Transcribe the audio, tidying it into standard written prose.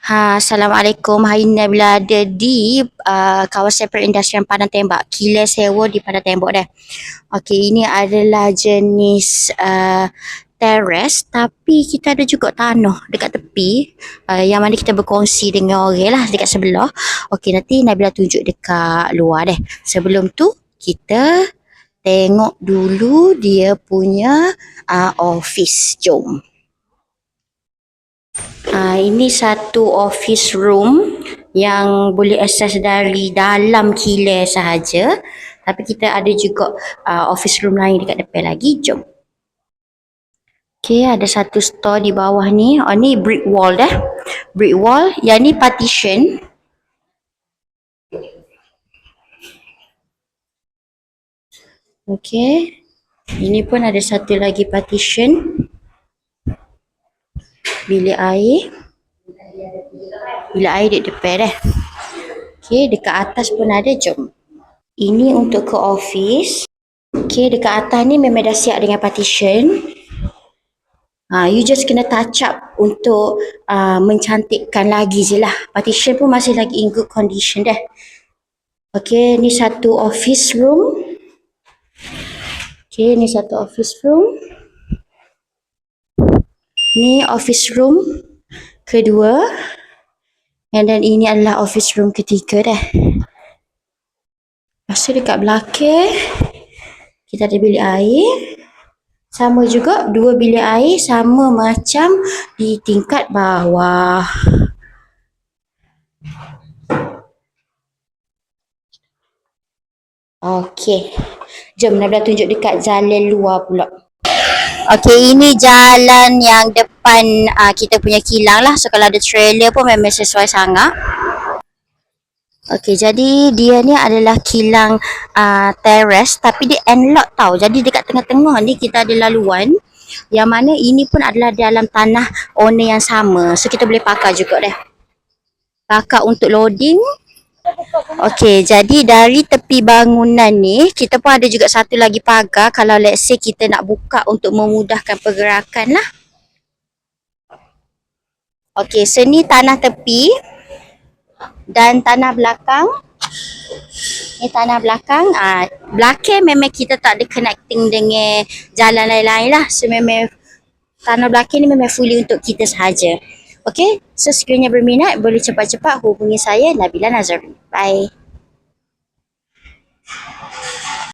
Assalamualaikum. Hari ni Nabila ada di kawasan perindustrian Padang Tembak. Kilang sewa di Padang Tembak dah. Okey, ini adalah jenis teres, tapi kita ada juga tanah dekat tepi yang mana kita berkongsi dengan orang lah dekat sebelah. Okey, nanti Nabila tunjuk dekat luar deh. Sebelum tu kita tengok dulu dia punya office. Jom. Ini satu office room yang boleh akses dari dalam kilang sahaja. Tapi kita ada juga office room lain dekat depan lagi. Jom. Okay, ada satu store di bawah ni. Oh, ni brick wall dah. Brick wall. Yang ni partition. Okay. Ini pun ada satu lagi partition. Bilik air. Bilik air di depan dah. Okay, dekat atas pun ada. Jom. Ini untuk ke office. Okay, dekat atas ni memang dah siap dengan partition. You just kena touch up untuk mencantikkan lagi je lah. Partition pun masih lagi in good condition dah. Okay, ni satu office room. Okay, ni satu office room. Ni office room kedua. And then ini adalah office room ketiga dah. Lepas tu dekat belakang kita ada bilik air. Sama juga dua bilik air sama macam di tingkat bawah. Okey. Jom Nabila tunjuk dekat jalan luar pula. Okey, ini jalan yang depan kita punya kilang lah. So kalau ada trailer pun memang sesuai sangat. Okey, jadi dia ni adalah kilang teres tapi dia end-lot tau. Jadi dekat tengah-tengah ni kita ada laluan yang mana ini pun adalah dalam tanah owner yang sama. So kita boleh pakai juga dah. Pakai untuk loading. Okey, jadi dari tepi bangunan ni kita pun ada juga satu lagi pagar kalau let's say kita nak buka untuk memudahkan pergerakan lah. Okey, so ni tanah tepi dan tanah belakang. Ni tanah belakang. Belakang memang kita tak ada connecting dengan jalan lain-lain lah. So memang tanah belakang ni memang fully untuk kita sahaja. Okey, so sekiranya berminat boleh cepat-cepat hubungi saya Nabila Nazar. Bye.